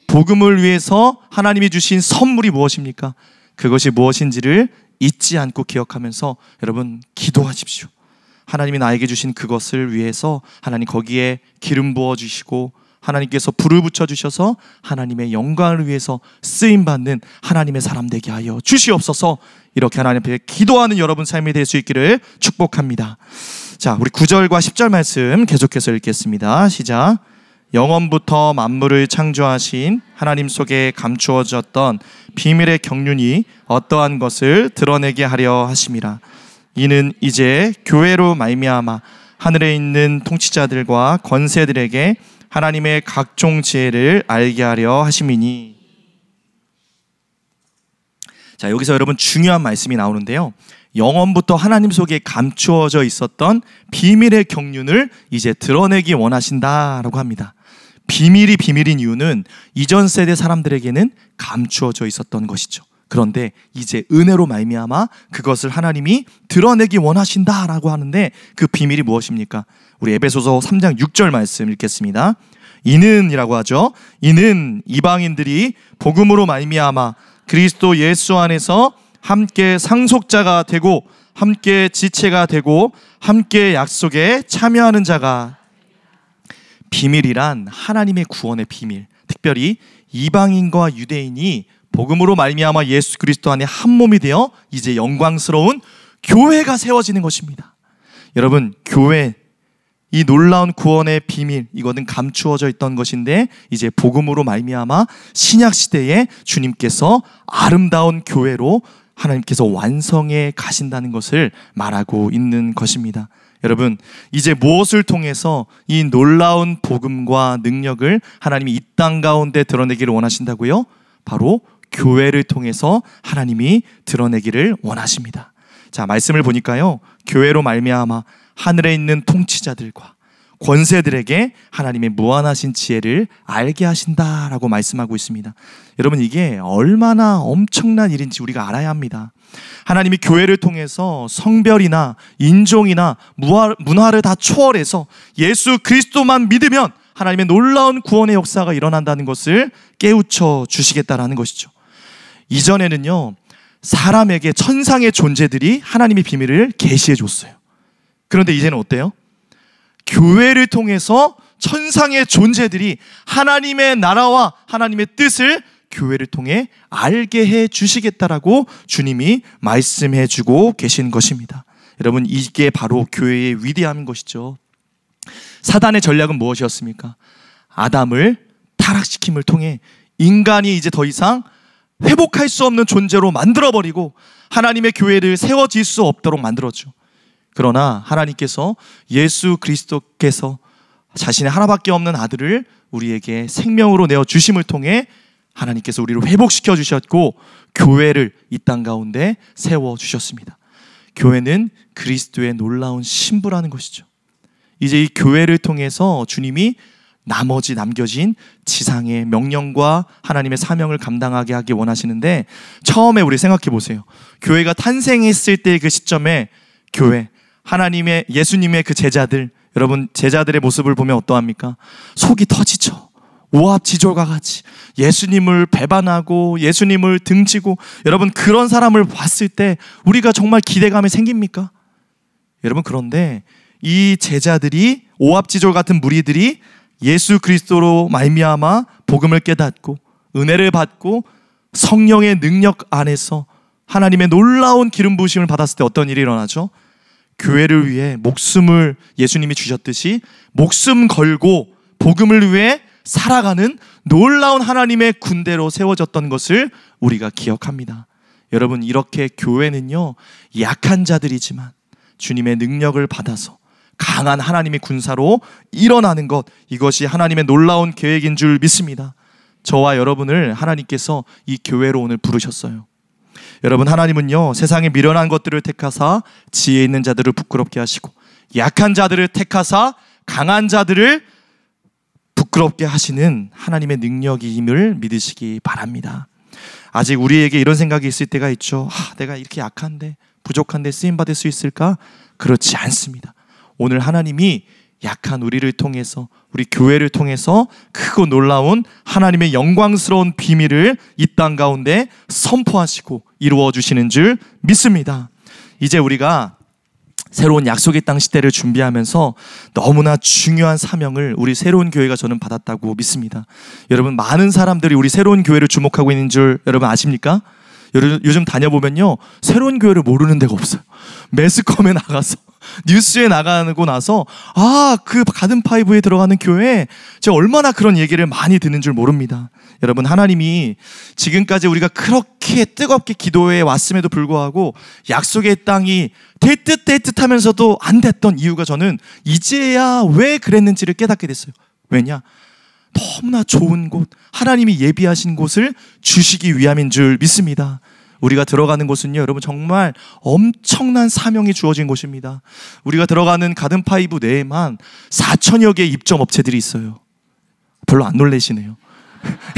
복음을 위해서 하나님이 주신 선물이 무엇입니까? 그것이 무엇인지를 잊지 않고 기억하면서 여러분 기도하십시오. 하나님이 나에게 주신 그것을 위해서 하나님 거기에 기름 부어주시고 하나님께서 불을 붙여주셔서 하나님의 영광을 위해서 쓰임받는 하나님의 사람 되게 하여 주시옵소서. 이렇게 하나님 앞에 기도하는 여러분 삶이 될 수 있기를 축복합니다. 자, 우리 9절과 10절 말씀 계속해서 읽겠습니다. 시작. 영원부터 만물을 창조하신 하나님 속에 감추어졌던 비밀의 경륜이 어떠한 것을 드러내게 하려 하심이라. 이는 이제 교회로 말미암아 하늘에 있는 통치자들과 권세들에게 하나님의 각종 지혜를 알게 하려 하심이니. 자, 여기서 여러분 중요한 말씀이 나오는데요. 영원부터 하나님 속에 감추어져 있었던 비밀의 경륜을 이제 드러내기 원하신다라고 합니다. 비밀이 비밀인 이유는 이전 세대 사람들에게는 감추어져 있었던 것이죠. 그런데 이제 은혜로 말미암아 그것을 하나님이 드러내기 원하신다라고 하는데 그 비밀이 무엇입니까? 우리 에베소서 3장 6절 말씀 읽겠습니다. 이는이라고 하죠. 이는 이방인들이 복음으로 말미암아 그리스도 예수 안에서 함께 상속자가 되고 함께 지체가 되고 함께 약속에 참여하는 자가. 비밀이란 하나님의 구원의 비밀, 특별히 이방인과 유대인이 복음으로 말미암아 예수 그리스도 안에 한 몸이 되어 이제 영광스러운 교회가 세워지는 것입니다. 여러분, 교회, 이 놀라운 구원의 비밀, 이거는 감추어져 있던 것인데 이제 복음으로 말미암아 신약 시대에 주님께서 아름다운 교회로 하나님께서 완성해 가신다는 것을 말하고 있는 것입니다. 여러분, 이제 무엇을 통해서 이 놀라운 복음과 능력을 하나님이 이 땅 가운데 드러내기를 원하신다고요? 바로 교회를 통해서 하나님이 드러내기를 원하십니다. 자, 말씀을 보니까요, 교회로 말미암아 하늘에 있는 통치자들과 권세들에게 하나님의 무한하신 지혜를 알게 하신다라고 말씀하고 있습니다. 여러분, 이게 얼마나 엄청난 일인지 우리가 알아야 합니다. 하나님이 교회를 통해서 성별이나 인종이나 문화를 다 초월해서 예수 그리스도만 믿으면 하나님의 놀라운 구원의 역사가 일어난다는 것을 깨우쳐 주시겠다라는 것이죠. 이전에는요, 사람에게 천상의 존재들이 하나님의 비밀을 계시해 줬어요. 그런데 이제는 어때요? 교회를 통해서 천상의 존재들이 하나님의 나라와 하나님의 뜻을 교회를 통해 알게 해 주시겠다라고 주님이 말씀해 주고 계신 것입니다. 여러분, 이게 바로 교회의 위대함인 것이죠. 사단의 전략은 무엇이었습니까? 아담을 타락시킴을 통해 인간이 이제 더 이상 회복할 수 없는 존재로 만들어버리고 하나님의 교회를 세워질 수 없도록 만들었죠. 그러나 하나님께서 예수 그리스도께서 자신의 하나밖에 없는 아들을 우리에게 생명으로 내어 주심을 통해 하나님께서 우리를 회복시켜 주셨고 교회를 이 땅 가운데 세워 주셨습니다. 교회는 그리스도의 놀라운 신부라는 것이죠. 이제 이 교회를 통해서 주님이 나머지 남겨진 지상의 명령과 하나님의 사명을 감당하게 하기 원하시는데, 처음에 우리 생각해 보세요. 교회가 탄생했을 때 그 시점에 교회, 하나님의 예수님의 그 제자들, 여러분 제자들의 모습을 보면 어떠합니까? 속이 터지죠. 오합지졸과 같이 예수님을 배반하고 예수님을 등지고, 여러분 그런 사람을 봤을 때 우리가 정말 기대감이 생깁니까? 여러분, 그런데 이 제자들이, 오합지졸 같은 무리들이 예수 그리스도로 말미암아 복음을 깨닫고 은혜를 받고 성령의 능력 안에서 하나님의 놀라운 기름 부으심을 받았을 때 어떤 일이 일어나죠? 교회를 위해 목숨을 예수님이 주셨듯이 목숨 걸고 복음을 위해 살아가는 놀라운 하나님의 군대로 세워졌던 것을 우리가 기억합니다. 여러분, 이렇게 교회는요, 약한 자들이지만 주님의 능력을 받아서 강한 하나님의 군사로 일어나는 것, 이것이 하나님의 놀라운 계획인 줄 믿습니다. 저와 여러분을 하나님께서 이 교회로 오늘 부르셨어요. 여러분, 하나님은요, 세상에 미련한 것들을 택하사 지혜 있는 자들을 부끄럽게 하시고 약한 자들을 택하사 강한 자들을 부끄럽게 하시는 하나님의 능력임을 믿으시기 바랍니다. 아직 우리에게 이런 생각이 있을 때가 있죠. 내가 이렇게 약한데, 부족한데 쓰임받을 수 있을까? 그렇지 않습니다. 오늘 하나님이 약한 우리를 통해서, 우리 교회를 통해서 크고 놀라운 하나님의 영광스러운 비밀을 이 땅 가운데 선포하시고 이루어 주시는 줄 믿습니다. 이제 우리가 새로운 약속의 땅 시대를 준비하면서 너무나 중요한 사명을 우리 새로운 교회가 저는 받았다고 믿습니다. 여러분, 많은 사람들이 우리 새로운 교회를 주목하고 있는 줄 여러분 아십니까? 요즘 다녀보면요, 새로운 교회를 모르는 데가 없어요. 매스컴에 나가서 뉴스에 나가고 나서 그 가든파이브에 들어가는 교회, 제가 얼마나 그런 얘기를 많이 듣는 줄 모릅니다. 여러분, 하나님이 지금까지 우리가 그렇게 뜨겁게 기도해 왔음에도 불구하고 약속의 땅이 될 듯 하면서도 안 됐던 이유가, 저는 이제야 왜 그랬는지를 깨닫게 됐어요. 왜냐? 너무나 좋은 곳, 하나님이 예비하신 곳을 주시기 위함인 줄 믿습니다. 우리가 들어가는 곳은요, 여러분 정말 엄청난 사명이 주어진 곳입니다. 우리가 들어가는 가든파이브 내에만 4천여 개의 입점 업체들이 있어요. 별로 안 놀라시네요.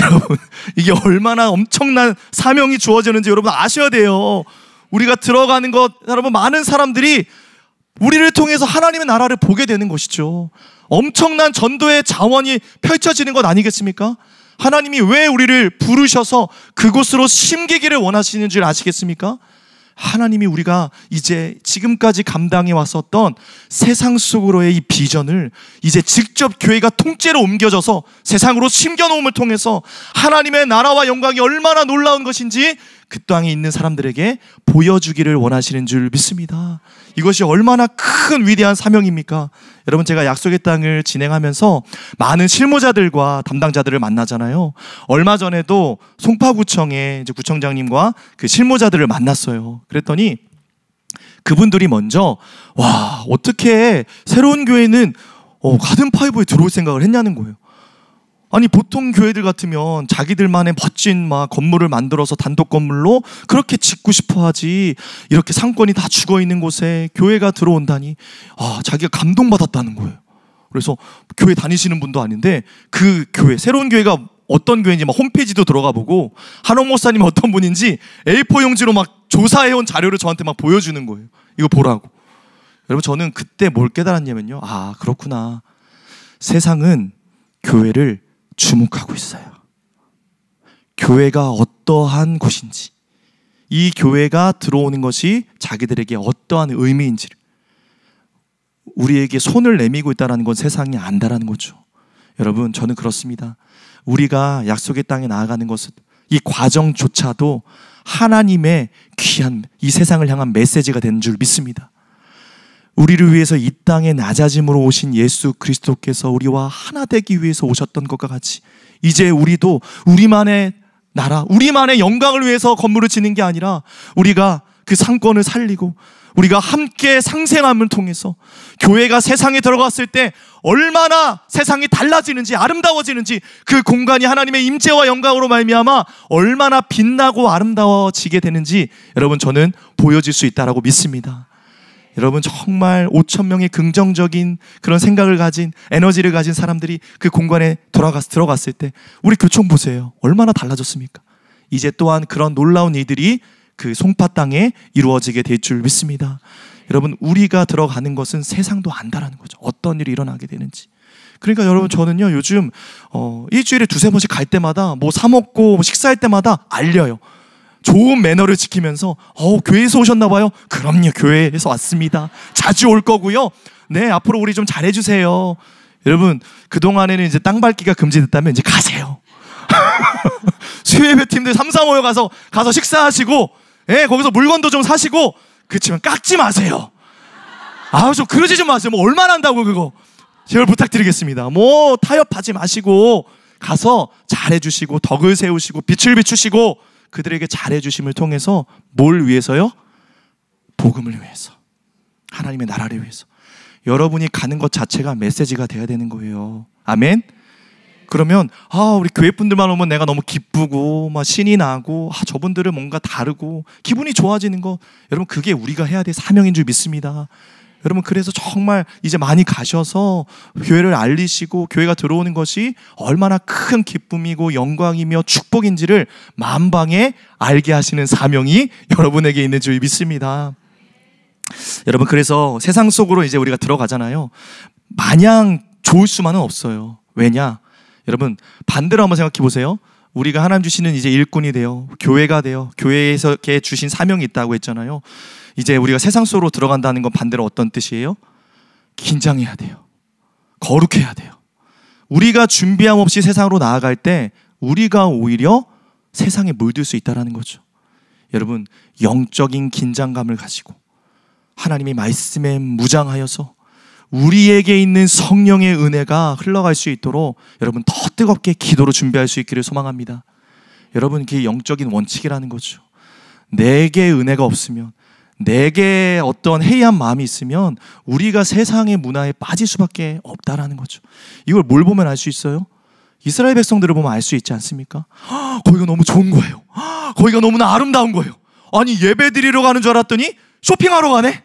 여러분, 이게 얼마나 엄청난 사명이 주어지는지 여러분 아셔야 돼요. 우리가 들어가는 것, 여러분, 많은 사람들이 우리를 통해서 하나님의 나라를 보게 되는 것이죠. 엄청난 전도의 자원이 펼쳐지는 것 아니겠습니까? 하나님이 왜 우리를 부르셔서 그곳으로 심기기를 원하시는 줄 아시겠습니까? 하나님이 우리가 이제 지금까지 감당해 왔었던 세상 속으로의 이 비전을 이제 직접 교회가 통째로 옮겨져서 세상으로 심겨놓음을 통해서 하나님의 나라와 영광이 얼마나 놀라운 것인지 그 땅에 있는 사람들에게 보여주기를 원하시는 줄 믿습니다. 이것이 얼마나 큰 위대한 사명입니까? 여러분, 제가 약속의 땅을 진행하면서 많은 실무자들과 담당자들을 만나잖아요. 얼마 전에도 송파구청의 이제 구청장님과 그 실무자들을 만났어요. 그랬더니 그분들이 먼저 와, 어떻게 새로운 교회는 가든파이브에 들어올 생각을 했냐는 거예요. 아니, 보통 교회들 같으면 자기들만의 멋진 막 건물을 만들어서 단독 건물로 그렇게 짓고 싶어 하지, 이렇게 상권이 다 죽어 있는 곳에 교회가 들어온다니, 자기가 감동받았다는 거예요. 그래서 교회 다니시는 분도 아닌데 그 교회, 새로운 교회가 어떤 교회인지 막 홈페이지도 들어가 보고 한옥 목사님이 어떤 분인지 A4 용지로 막 조사해온 자료를 저한테 막 보여주는 거예요. 이거 보라고. 여러분, 저는 그때 뭘 깨달았냐면요, 그렇구나. 세상은 교회를 주목하고 있어요. 교회가 어떠한 곳인지, 이 교회가 들어오는 것이 자기들에게 어떠한 의미인지를 우리에게 손을 내밀고 있다는 건 세상이 안다라는 거죠. 여러분, 저는 그렇습니다. 우리가 약속의 땅에 나아가는 것은 이 과정조차도 하나님의 귀한 이 세상을 향한 메시지가 되는 줄 믿습니다. 우리를 위해서 이 땅에 낮아짐으로 오신 예수 그리스도께서 우리와 하나 되기 위해서 오셨던 것과 같이 이제 우리도 우리만의 나라, 우리만의 영광을 위해서 건물을 짓는 게 아니라 우리가 그 상권을 살리고 우리가 함께 상생함을 통해서 교회가 세상에 들어갔을 때 얼마나 세상이 달라지는지, 아름다워지는지, 그 공간이 하나님의 임재와 영광으로 말미암아 얼마나 빛나고 아름다워지게 되는지 여러분, 저는 보여질 수 있다라고 믿습니다. 여러분, 정말 5천 명의 긍정적인 그런 생각을 가진, 에너지를 가진 사람들이 그 공간에 들어갔을 때 우리 교총 보세요. 얼마나 달라졌습니까? 이제 또한 그런 놀라운 일들이 그 송파 땅에 이루어지게 될 줄 믿습니다. 여러분, 우리가 들어가는 것은 세상도 안다라는 거죠. 어떤 일이 일어나게 되는지. 그러니까 여러분, 저는요 요즘 일주일에 2-3번씩 갈 때마다 뭐 사 먹고 뭐 식사할 때마다 알려요. 좋은 매너를 지키면서 교회에서 오셨나 봐요. 그럼요, 교회에서 왔습니다. 자주 올 거고요. 네, 앞으로 우리 좀 잘해주세요. 여러분, 그동안에는 이제 땅 밟기가 금지됐다면 이제 가세요. 수요예배 팀들 3-4 모여 가서 식사하시고, 거기서 물건도 좀 사시고, 그렇지만 깎지 마세요. 좀 그러지 좀 마세요. 뭐 얼마나 한다고 그거. 제발 부탁드리겠습니다. 뭐 타협하지 마시고 가서 잘해주시고 덕을 세우시고 빛을 비추시고 그들에게 잘해주심을 통해서 뭘 위해서요? 복음을 위해서, 하나님의 나라를 위해서. 여러분이 가는 것 자체가 메시지가 돼야 되는 거예요. 아멘? 그러면 우리 교회 분들만 오면 내가 너무 기쁘고 막 신이 나고 저분들은 뭔가 다르고 기분이 좋아지는 거, 여러분, 그게 우리가 해야 될 사명인 줄 믿습니다. 여러분, 그래서 정말 이제 많이 가셔서 교회를 알리시고 교회가 들어오는 것이 얼마나 큰 기쁨이고 영광이며 축복인지를 만방에 알게 하시는 사명이 여러분에게 있는 줄 믿습니다. 여러분, 그래서 세상 속으로 이제 우리가 들어가잖아요. 마냥 좋을 수만은 없어요. 왜냐? 여러분, 반대로 한번 생각해 보세요. 우리가 하나님 주시는 이제 일꾼이 돼요. 교회가 돼요. 교회에서 주신 사명이 있다고 했잖아요. 이제 우리가 세상 속으로 들어간다는 건 반대로 어떤 뜻이에요? 긴장해야 돼요. 거룩해야 돼요. 우리가 준비함 없이 세상으로 나아갈 때 우리가 오히려 세상에 물들 수 있다는 거죠. 여러분, 영적인 긴장감을 가지고 하나님의 말씀에 무장하여서 우리에게 있는 성령의 은혜가 흘러갈 수 있도록 여러분, 더 뜨겁게 기도로 준비할 수 있기를 소망합니다. 여러분, 그게 영적인 원칙이라는 거죠. 내게 은혜가 없으면, 내게 어떤 해이한 마음이 있으면 우리가 세상의 문화에 빠질 수밖에 없다라는 거죠. 이걸 뭘 보면 알 수 있어요? 이스라엘 백성들을 보면 알 수 있지 않습니까? 거기가 너무 좋은 거예요. 거기가 너무나 아름다운 거예요. 아니, 예배 드리러 가는 줄 알았더니 쇼핑하러 가네?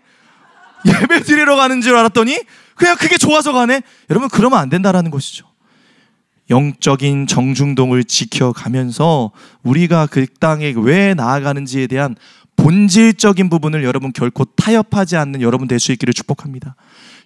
예배 드리러 가는 줄 알았더니 그냥 그게 좋아서 가네? 여러분, 그러면 안 된다라는 것이죠. 영적인 정중동을 지켜가면서 우리가 그 땅에 왜 나아가는지에 대한 본질적인 부분을 여러분 결코 타협하지 않는 여러분 될 수 있기를 축복합니다.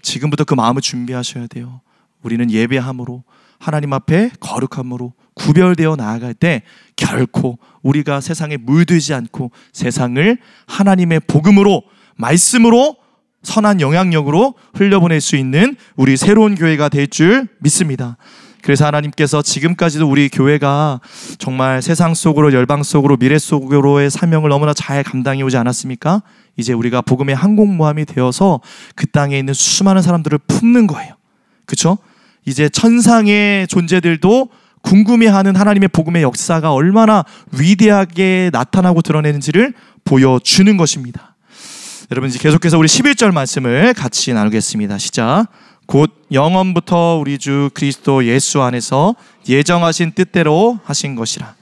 지금부터 그 마음을 준비하셔야 돼요. 우리는 예배함으로, 하나님 앞에 거룩함으로 구별되어 나아갈 때 결코 우리가 세상에 물들지 않고 세상을 하나님의 복음으로, 말씀으로, 선한 영향력으로 흘려보낼 수 있는 우리 새로운 교회가 될 줄 믿습니다. 그래서 하나님께서 지금까지도 우리 교회가 정말 세상 속으로, 열방 속으로, 미래 속으로의 사명을 너무나 잘 감당해 오지 않았습니까? 이제 우리가 복음의 항공모함이 되어서 그 땅에 있는 수많은 사람들을 품는 거예요. 그렇죠? 이제 천상의 존재들도 궁금해하는 하나님의 복음의 역사가 얼마나 위대하게 나타나고 드러내는지를 보여주는 것입니다. 여러분, 이제 계속해서 우리 11절 말씀을 같이 나누겠습니다. 시작. 곧 영원부터 우리 주 그리스도 예수 안에서 예정하신 뜻대로 하신 것이라.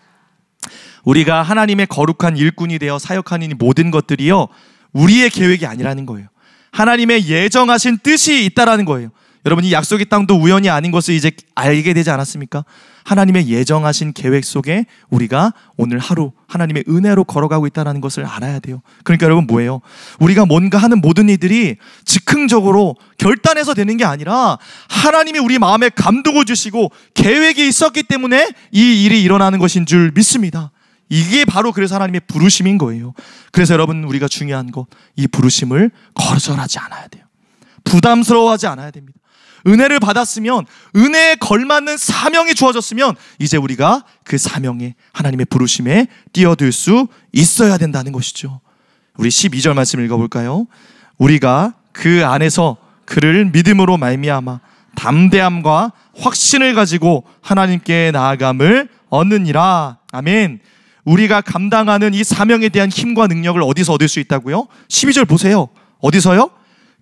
우리가 하나님의 거룩한 일꾼이 되어 사역하는 이 모든 것들이요, 우리의 계획이 아니라는 거예요. 하나님의 예정하신 뜻이 있다라는 거예요. 여러분, 이 약속의 땅도 우연이 아닌 것을 이제 알게 되지 않았습니까? 하나님의 예정하신 계획 속에 우리가 오늘 하루 하나님의 은혜로 걸어가고 있다는 것을 알아야 돼요. 그러니까 여러분, 뭐예요? 우리가 뭔가 하는 모든 일들이 즉흥적으로 결단해서 되는 게 아니라 하나님이 우리 마음에 감동을 주시고 계획이 있었기 때문에 이 일이 일어나는 것인 줄 믿습니다. 이게 바로 그래서 하나님의 부르심인 거예요. 그래서 여러분, 우리가 중요한 것, 이 부르심을 거절하지 않아야 돼요. 부담스러워하지 않아야 됩니다. 은혜를 받았으면, 은혜에 걸맞는 사명이 주어졌으면 이제 우리가 그 사명에, 하나님의 부르심에 뛰어들 수 있어야 된다는 것이죠. 우리 12절 말씀 읽어볼까요? 우리가 그 안에서 그를 믿음으로 말미암아 담대함과 확신을 가지고 하나님께 나아감을 얻느니라. 아멘. 우리가 감당하는 이 사명에 대한 힘과 능력을 어디서 얻을 수 있다고요? 12절 보세요. 어디서요?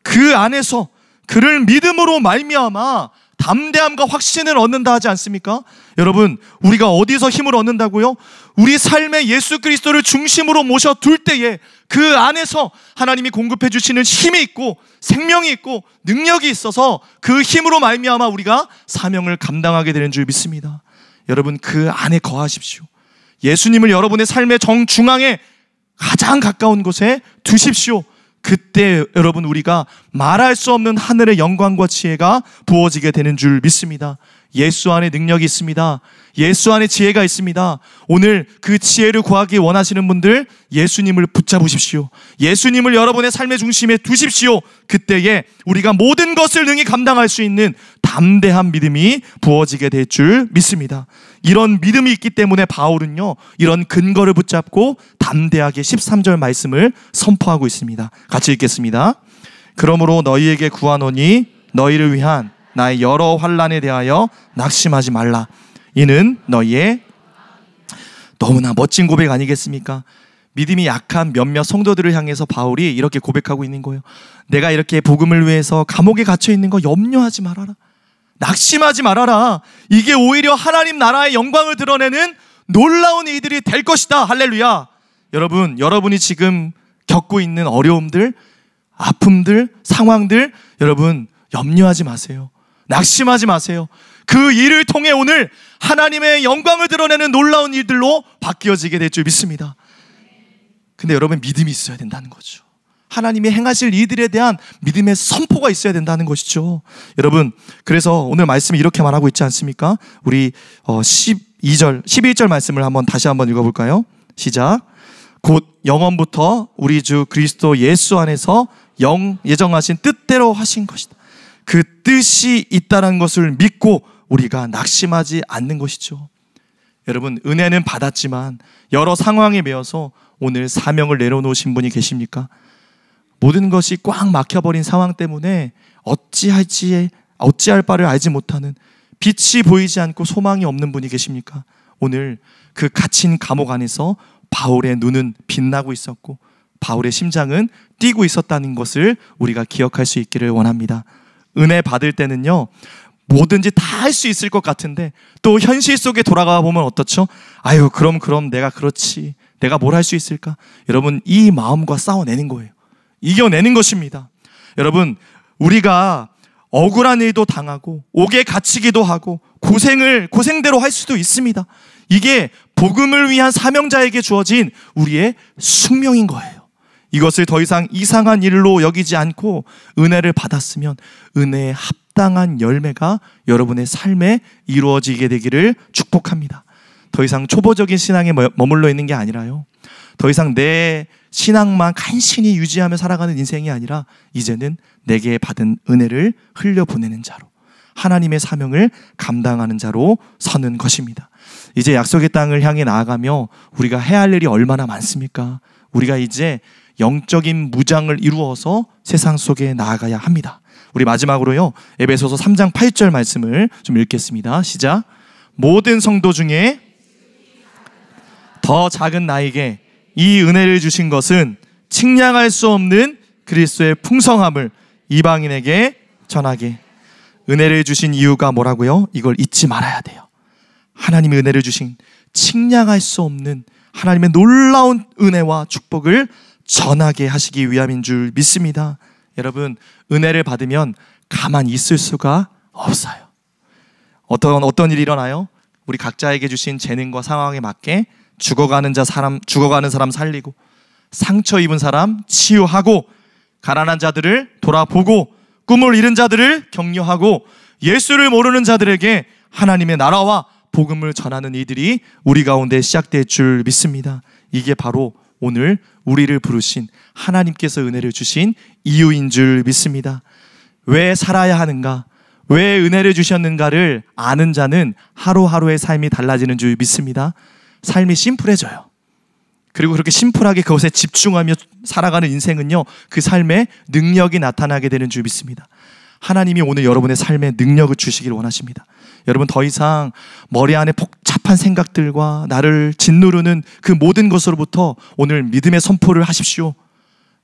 그 안에서 그를 믿음으로 말미암아 담대함과 확신을 얻는다 하지 않습니까? 여러분, 우리가 어디서 힘을 얻는다고요? 우리 삶에 예수 그리스도를 중심으로 모셔둘 때에 그 안에서 하나님이 공급해 주시는 힘이 있고 생명이 있고 능력이 있어서 그 힘으로 말미암아 우리가 사명을 감당하게 되는 줄 믿습니다. 여러분, 그 안에 거하십시오. 예수님을 여러분의 삶의 정중앙에 가장 가까운 곳에 두십시오. 그때 여러분, 우리가 말할 수 없는 하늘의 영광과 지혜가 부어지게 되는 줄 믿습니다. 예수 안에 능력이 있습니다. 예수 안에 지혜가 있습니다. 오늘 그 지혜를 구하기 원하시는 분들, 예수님을 붙잡으십시오. 예수님을 여러분의 삶의 중심에 두십시오. 그때에 우리가 모든 것을 능히 감당할 수 있는 담대한 믿음이 부어지게 될 줄 믿습니다. 이런 믿음이 있기 때문에 바울은요, 이런 근거를 붙잡고 담대하게 13절 말씀을 선포하고 있습니다. 같이 읽겠습니다. 그러므로 너희에게 구하노니 너희를 위한 나의 여러 환난에 대하여 낙심하지 말라. 이는 너희의, 너무나 멋진 고백 아니겠습니까? 믿음이 약한 몇몇 성도들을 향해서 바울이 이렇게 고백하고 있는 거예요. 내가 이렇게 복음을 위해서 감옥에 gat혀 있는 거 염려하지 말아라. 낙심하지 말아라. 이게 오히려 하나님 나라의 영광을 드러내는 놀라운 일들이 될 것이다. 할렐루야. 여러분, 여러분이 지금 겪고 있는 어려움들, 아픔들, 상황들, 여러분 염려하지 마세요. 낙심하지 마세요. 그 일을 통해 오늘 하나님의 영광을 드러내는 놀라운 일들로 바뀌어지게 될 줄 믿습니다. 근데 여러분, 믿음이 있어야 된다는 거죠. 하나님이 행하실 이들에 대한 믿음의 선포가 있어야 된다는 것이죠. 여러분, 그래서 오늘 말씀이 이렇게 말하고 있지 않습니까? 우리 11절 말씀을 다시 한번 읽어볼까요? 시작. 곧 영원부터 우리 주 그리스도 예수 안에서 예정하신 뜻대로 하신 것이다. 그 뜻이 있다는 것을 믿고 우리가 낙심하지 않는 것이죠. 여러분, 은혜는 받았지만 여러 상황에 매여서 오늘 사명을 내려놓으신 분이 계십니까? 모든 것이 꽉 막혀버린 상황 때문에 어찌할 바를 알지 못하는, 빛이 보이지 않고 소망이 없는 분이 계십니까? 오늘 그 갇힌 감옥 안에서 바울의 눈은 빛나고 있었고 바울의 심장은 뛰고 있었다는 것을 우리가 기억할 수 있기를 원합니다. 은혜 받을 때는요, 뭐든지 다 할 수 있을 것 같은데 또 현실 속에 돌아가 보면 어떻죠? 아유, 그럼 내가 그렇지, 내가 뭘 할 수 있을까? 여러분, 이 마음과 싸워내는 거예요. 이겨내는 것입니다. 여러분, 우리가 억울한 일도 당하고 옥에 갇히기도 하고 고생대로 할 수도 있습니다. 이게 복음을 위한 사명자에게 주어진 우리의 숙명인 거예요. 이것을 더 이상 이상한 일로 여기지 않고 은혜를 받았으면 은혜에 합당한 열매가 여러분의 삶에 이루어지게 되기를 축복합니다. 더 이상 초보적인 신앙에 머물러 있는 게 아니라요, 더 이상 내 신앙만 간신히 유지하며 살아가는 인생이 아니라 이제는 내게 받은 은혜를 흘려보내는 자로, 하나님의 사명을 감당하는 자로 서는 것입니다. 이제 약속의 땅을 향해 나아가며 우리가 해야 할 일이 얼마나 많습니까? 우리가 이제 영적인 무장을 이루어서 세상 속에 나아가야 합니다. 우리 마지막으로요, 에베소서 3장 8절 말씀을 좀 읽겠습니다. 시작. 모든 성도 중에 더 작은 나에게 이 은혜를 주신 것은 측량할 수 없는 그리스도의 풍성함을 이방인에게 전하게. 은혜를 주신 이유가 뭐라고요? 이걸 잊지 말아야 돼요. 하나님의 은혜를 주신, 측량할 수 없는 하나님의 놀라운 은혜와 축복을 전하게 하시기 위함인 줄 믿습니다. 여러분, 은혜를 받으면 가만히 있을 수가 없어요. 어떤 일이 일어나요? 우리 각자에게 주신 재능과 상황에 맞게 죽어가는 사람 살리고, 상처 입은 사람 치유하고, 가난한 자들을 돌아보고, 꿈을 잃은 자들을 격려하고, 예수를 모르는 자들에게 하나님의 나라와 복음을 전하는 이들이 우리 가운데 시작될 줄 믿습니다. 이게 바로 오늘 우리를 부르신 하나님께서 은혜를 주신 이유인 줄 믿습니다. 왜 살아야 하는가, 왜 은혜를 주셨는가를 아는 자는 하루하루의 삶이 달라지는 줄 믿습니다. 삶이 심플해져요. 그리고 그렇게 심플하게 그것에 집중하며 살아가는 인생은요, 그 삶에 능력이 나타나게 되는 줄 믿습니다. 하나님이 오늘 여러분의 삶에 능력을 주시기를 원하십니다. 여러분, 더 이상 머리 안에 복잡한 생각들과 나를 짓누르는 그 모든 것으로부터 오늘 믿음의 선포를 하십시오.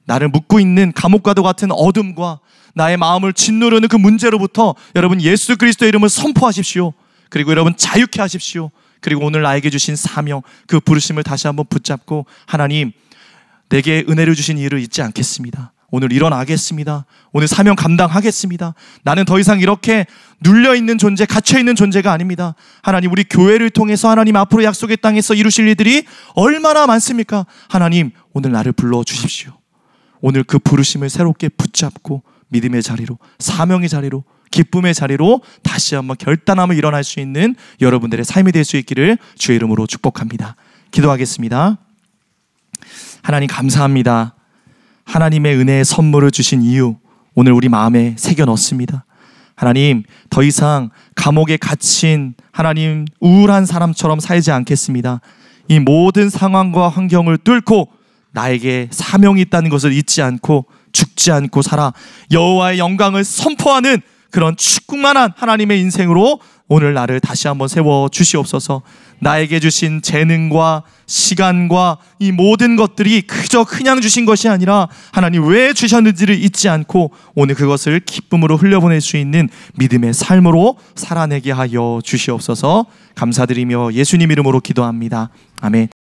나를 묶고 있는 감옥과도 같은 어둠과 나의 마음을 짓누르는 그 문제로부터 여러분 예수 그리스도의 이름을 선포하십시오. 그리고 여러분 자유케 하십시오. 그리고 오늘 나에게 주신 사명, 그 부르심을 다시 한번 붙잡고, 하나님, 내게 은혜를 주신 이유를 잊지 않겠습니다. 오늘 일어나겠습니다. 오늘 사명 감당하겠습니다. 나는 더 이상 이렇게 눌려있는 존재, 갇혀있는 존재가 아닙니다. 하나님, 우리 교회를 통해서 하나님 앞으로 약속의 땅에서 이루실 일들이 얼마나 많습니까? 하나님, 오늘 나를 불러주십시오. 오늘 그 부르심을 새롭게 붙잡고 믿음의 자리로, 사명의 자리로, 기쁨의 자리로 다시 한번 결단하며 일어날 수 있는 여러분들의 삶이 될 수 있기를 주의 이름으로 축복합니다. 기도하겠습니다. 하나님, 감사합니다. 하나님의 은혜의 선물을 주신 이유, 오늘 우리 마음에 새겨 넣습니다. 하나님, 더 이상 감옥에 갇힌 하나님 우울한 사람처럼 살지 않겠습니다. 이 모든 상황과 환경을 뚫고 나에게 사명이 있다는 것을 잊지 않고 죽지 않고 살아 여호와의 영광을 선포하는 그런 충만한 하나님의 인생으로 오늘 나를 다시 한번 세워 주시옵소서. 나에게 주신 재능과 시간과 이 모든 것들이 그저 그냥 주신 것이 아니라 하나님 왜 주셨는지를 잊지 않고 오늘 그것을 기쁨으로 흘려보낼 수 있는 믿음의 삶으로 살아내게 하여 주시옵소서. 감사드리며 예수님 이름으로 기도합니다. 아멘.